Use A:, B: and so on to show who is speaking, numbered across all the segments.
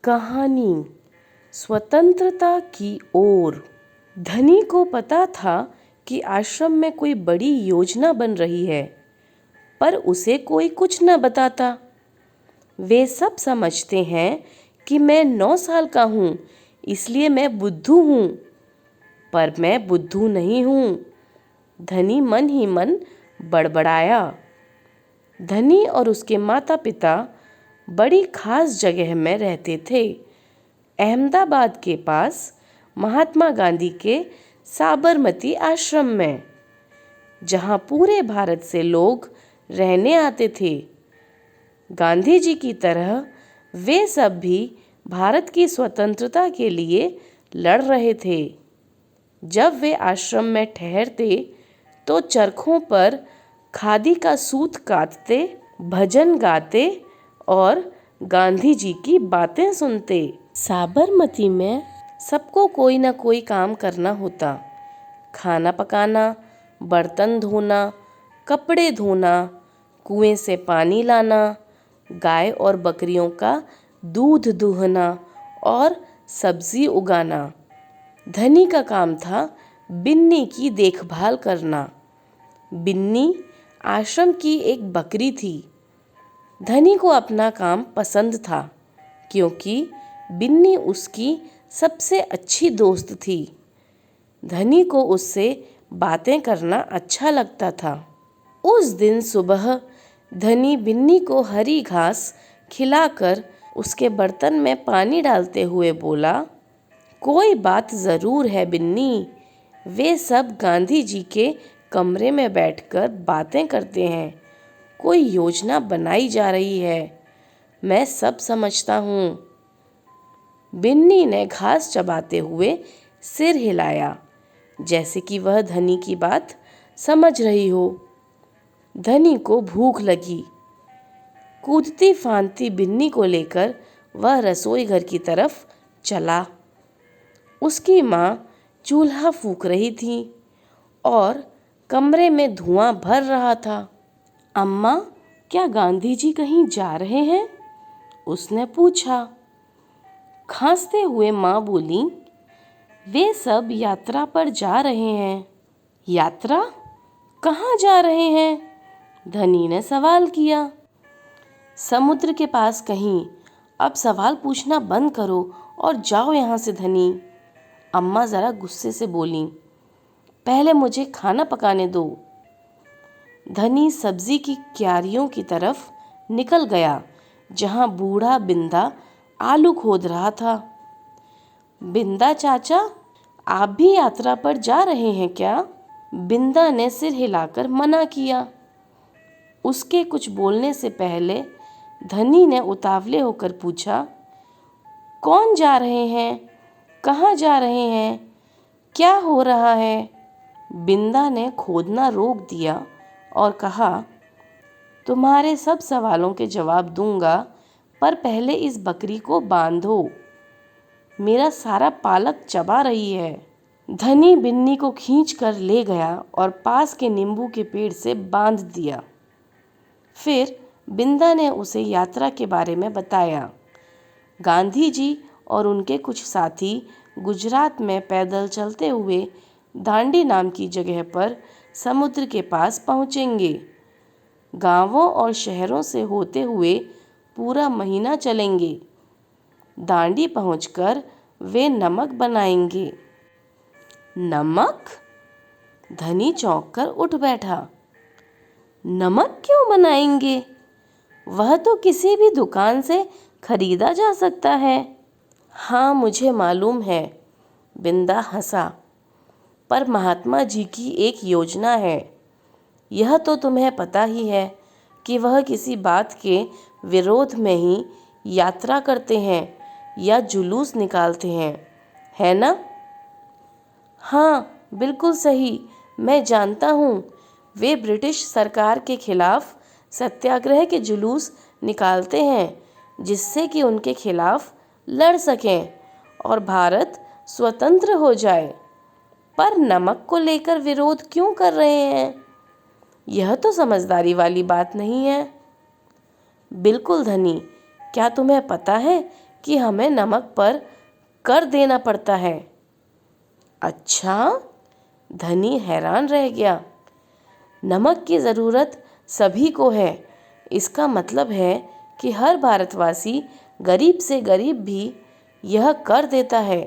A: कहानी स्वतंत्रता की ओर। धनी को पता था कि आश्रम में कोई बड़ी योजना बन रही है, पर उसे कोई कुछ न बताता। वे सब समझते हैं कि मैं 9 साल का हूँ, इसलिए मैं बुद्धू हूँ, पर मैं बुद्धू नहीं हूँ। धनी मन ही मन बड़बड़ाया। धनी और उसके माता पिता बड़ी खास जगह में रहते थे, अहमदाबाद के पास महात्मा गांधी के साबरमती आश्रम में, जहाँ पूरे भारत से लोग रहने आते थे। गांधी जी की तरह वे सब भी भारत की स्वतंत्रता के लिए लड़ रहे थे। जब वे आश्रम में ठहरते तो चरखों पर खादी का सूत काटते, भजन गाते और गांधी जी की बातें सुनते। साबरमती में सबको कोई ना कोई काम करना होता। खाना पकाना, बर्तन धोना, कपड़े धोना, कुएं से पानी लाना, गाय और बकरियों का दूध दूहना और सब्जी उगाना। धनी का काम था बिन्नी की देखभाल करना। बिन्नी आश्रम की एक बकरी थी। धनी को अपना काम पसंद था, क्योंकि बिन्नी उसकी सबसे अच्छी दोस्त थी। धनी को उससे बातें करना अच्छा लगता था। उस दिन सुबह धनी बिन्नी को हरी घास खिलाकर उसके बर्तन में पानी डालते हुए बोला, कोई बात ज़रूर है बिन्नी। वे सब गांधी जी के कमरे में बैठकर बातें करते हैं। कोई योजना बनाई जा रही है, मैं सब समझता हूँ। बिन्नी ने घास चबाते हुए सिर हिलाया, जैसे कि वह धनी की बात समझ रही हो। धनी को भूख लगी। कूदती फांदती बिन्नी को लेकर वह रसोई घर की तरफ चला। उसकी माँ चूल्हा फूंक रही थी और कमरे में धुआं भर रहा था। अम्मा, क्या गांधी जी कहीं जा रहे हैं? उसने पूछा। खांसते हुए माँ बोली, वे सब यात्रा पर जा रहे हैं। यात्रा? कहाँ जा रहे हैं? धनी ने सवाल किया। समुद्र के पास कहीं। अब सवाल पूछना बंद करो और जाओ यहाँ से धनी। अम्मा ज़रा गुस्से से बोली, पहले मुझे खाना पकाने दो। धनी सब्जी की क्यारियों की तरफ निकल गया, जहाँ बूढ़ा बिंदा आलू खोद रहा था। बिंदा चाचा, आप भी यात्रा पर जा रहे हैं क्या? बिंदा ने सिर हिलाकर मना किया। उसके कुछ बोलने से पहले धनी ने उतावले होकर पूछा, कौन जा रहे हैं? कहाँ जा रहे हैं? क्या हो रहा है? बिंदा ने खोदना रोक दिया और कहा, तुम्हारे सब सवालों के जवाब दूंगा, पर पहले इस बकरी को बांधो। मेरा सारा पालक चबा रही है। धनी बिन्नी को खींच कर ले गया और पास के नींबू के पेड़ से बांध दिया। फिर बिंदा ने उसे यात्रा के बारे में बताया। गांधी जी और उनके कुछ साथी गुजरात में पैदल चलते हुए दांडी नाम की जगह पर समुद्र के पास पहुँचेंगे। गांवों और शहरों से होते हुए पूरा महीना चलेंगे। दांडी पहुंचकर वे नमक बनाएंगे। नमक? धनी चौंक कर उठ बैठा। नमक क्यों बनाएंगे? वह तो किसी भी दुकान से खरीदा जा सकता है। हाँ, मुझे मालूम है, बिंदा हंसा, पर महात्मा जी की एक योजना है। यह तो तुम्हें पता ही है कि वह किसी बात के विरोध में ही यात्रा करते हैं या जुलूस निकालते हैं, है ना? हाँ, बिल्कुल सही, मैं जानता हूँ। वे ब्रिटिश सरकार के खिलाफ सत्याग्रह के जुलूस निकालते हैं, जिससे कि उनके खिलाफ लड़ सकें और भारत स्वतंत्र हो जाए। पर नमक को लेकर विरोध क्यों कर रहे हैं? यह तो समझदारी वाली बात नहीं है। बिल्कुल धनी, क्या तुम्हें पता है कि हमें नमक पर कर देना पड़ता है। अच्छा? धनी हैरान रह गया। नमक की ज़रूरत सभी को है। इसका मतलब है कि हर भारतवासी, गरीब से गरीब भी यह कर देता है।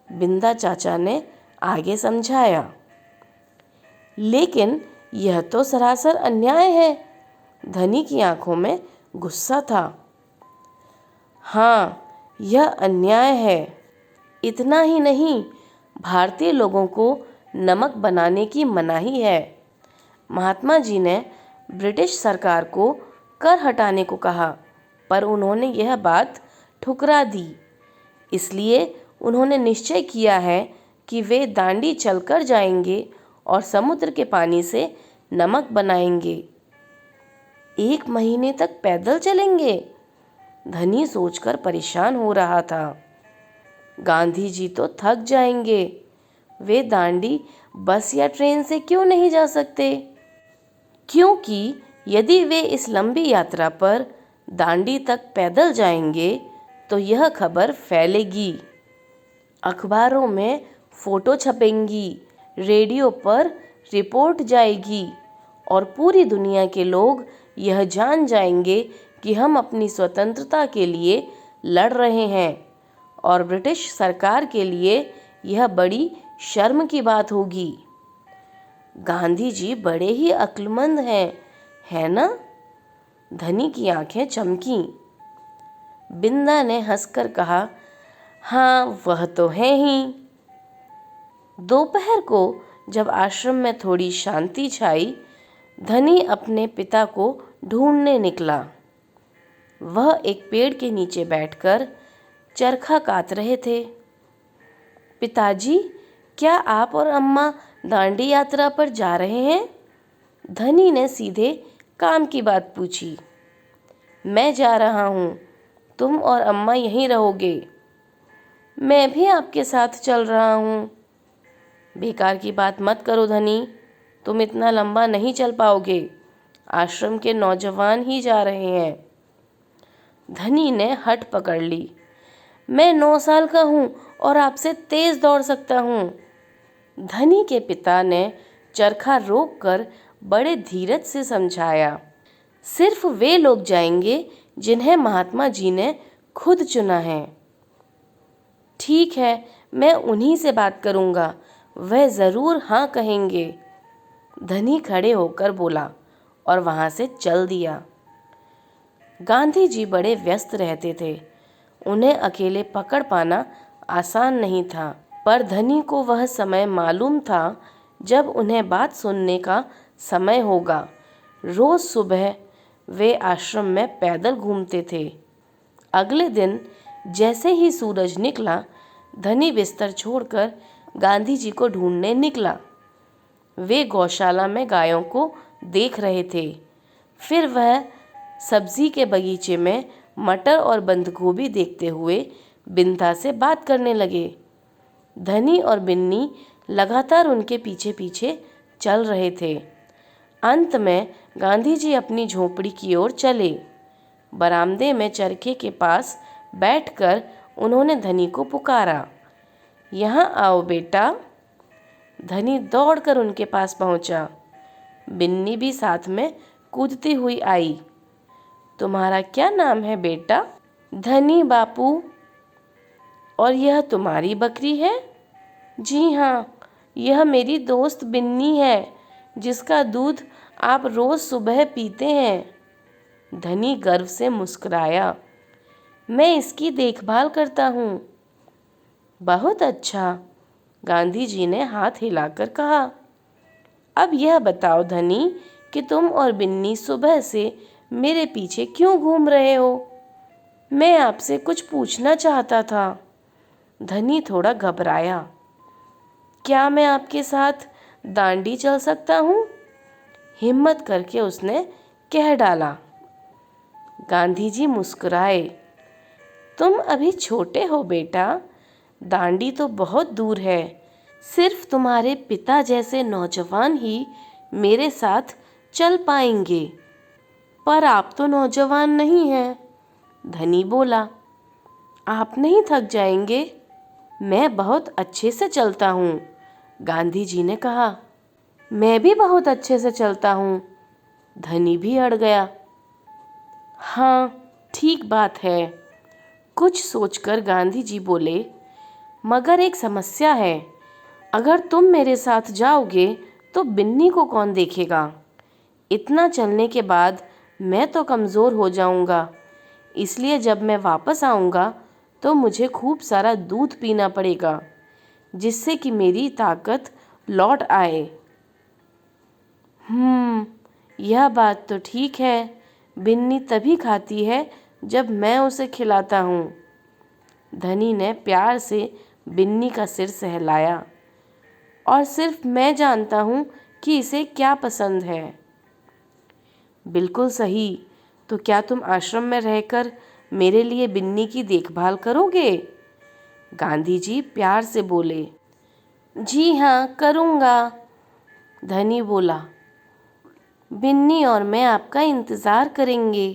A: बिंदा चाचा ने आगे समझाया। लेकिन यह तो सरासर अन्याय है। धनी की आंखों में गुस्सा था। हाँ, यह अन्याय है। इतना ही नहीं, भारतीय लोगों को नमक बनाने की मनाही है। महात्मा जी ने ब्रिटिश सरकार को कर हटाने को कहा, पर उन्होंने यह बात ठुकरा दी। इसलिए उन्होंने निश्चय किया है कि वे दांडी चलकर जाएंगे और समुद्र के पानी से नमक बनाएंगे। 1 महीने तक पैदल चलेंगे? धनी सोचकर परेशान हो रहा था। गांधी जी तो थक जाएंगे। वे दांडी बस या ट्रेन से क्यों नहीं जा सकते? क्योंकि यदि वे इस लंबी यात्रा पर दांडी तक पैदल जाएंगे तो यह खबर फैलेगी, अखबारों में फोटो छपेंगी, रेडियो पर रिपोर्ट जाएगी और पूरी दुनिया के लोग यह जान जाएंगे कि हम अपनी स्वतंत्रता के लिए लड़ रहे हैं और ब्रिटिश सरकार के लिए यह बड़ी शर्म की बात होगी। गांधी जी बड़े ही अक्लमंद हैं, है ना? धनी की आंखें चमकीं। बिंदा ने हंसकर कहा, हाँ, वह तो है ही। दोपहर को जब आश्रम में थोड़ी शांति छाई, धनी अपने पिता को ढूंढने निकला। वह एक पेड़ के नीचे बैठकर चरखा कात रहे थे। पिताजी, क्या आप और अम्मा दांडी यात्रा पर जा रहे हैं? धनी ने सीधे काम की बात पूछी। मैं जा रहा हूँ, तुम और अम्मा यहीं रहोगे। मैं भी आपके साथ चल रहा हूँ। बेकार की बात मत करो धनी, तुम इतना लंबा नहीं चल पाओगे। आश्रम के नौजवान ही जा रहे हैं। धनी ने हट पकड़ ली। मैं 9 साल का हूँ और आपसे तेज दौड़ सकता हूँ। धनी के पिता ने चरखा रोककर बड़े धीरज से समझाया। सिर्फ वे लोग जाएंगे जिन्हें महात्मा जी ने खुद चुना है। ठीक है, मैं उन्हीं से बात करूँगा, वह ज़रूर हाँ कहेंगे। धनी खड़े होकर बोला और वहाँ से चल दिया। गांधी जी बड़े व्यस्त रहते थे। उन्हें अकेले पकड़ पाना आसान नहीं था, पर धनी को वह समय मालूम था जब उन्हें बात सुनने का समय होगा। रोज़ सुबह वे आश्रम में पैदल घूमते थे। अगले दिन जैसे ही सूरज निकला, धनी बिस्तर छोड़कर गांधी जी को ढूंढने निकला। वे गौशाला में गायों को देख रहे थे। फिर वह सब्जी के बगीचे में मटर और बंद गोभी देखते हुए बिंदा से बात करने लगे। धनी और बिन्नी लगातार उनके पीछे पीछे चल रहे थे। अंत में गांधी जी अपनी झोपड़ी की ओर चले। बरामदे में चरखे के पास बैठकर उन्होंने धनी को पुकारा, यहाँ आओ बेटा। धनी दौड़कर उनके पास पहुंचा। बिन्नी भी साथ में कूदती हुई आई। तुम्हारा क्या नाम है बेटा? धनी बापू। और यह तुम्हारी बकरी है? जी हाँ, यह मेरी दोस्त बिन्नी है, जिसका दूध आप रोज़ सुबह पीते हैं। धनी गर्व से मुस्कुराया। मैं इसकी देखभाल करता हूँ। बहुत अच्छा, गांधी जी ने हाथ हिलाकर कहा। अब यह बताओ धनी कि तुम और बिन्नी सुबह से मेरे पीछे क्यों घूम रहे हो? मैं आपसे कुछ पूछना चाहता था। धनी थोड़ा घबराया। क्या मैं आपके साथ दांडी चल सकता हूँ? हिम्मत करके उसने कह डाला। गांधी जी मुस्कुराए। तुम अभी छोटे हो बेटा, दांडी तो बहुत दूर है। सिर्फ तुम्हारे पिता जैसे नौजवान ही मेरे साथ चल पाएंगे। पर आप तो नौजवान नहीं हैं, धनी बोला। आप नहीं थक जाएंगे? मैं बहुत अच्छे से चलता हूँ, गांधी जी ने कहा। मैं भी बहुत अच्छे से चलता हूँ, धनी भी अड़ गया। हाँ, ठीक बात है, कुछ सोचकर गांधी जी बोले, मगर एक समस्या है। अगर तुम मेरे साथ जाओगे तो बिन्नी को कौन देखेगा? इतना चलने के बाद मैं तो कमज़ोर हो जाऊंगा, इसलिए जब मैं वापस आऊंगा तो मुझे खूब सारा दूध पीना पड़ेगा, जिससे कि मेरी ताकत लौट आए। यह बात तो ठीक है। बिन्नी तभी खाती है जब मैं उसे खिलाता हूँ। धनी ने प्यार से बिन्नी का सिर सहलाया। और सिर्फ मैं जानता हूँ कि इसे क्या पसंद है। बिल्कुल सही। तो क्या तुम आश्रम में रहकर मेरे लिए बिन्नी की देखभाल करोगे? गांधी जी प्यार से बोले। जी हाँ, करूँगा, धनी बोला। बिन्नी और मैं आपका इंतज़ार करेंगे।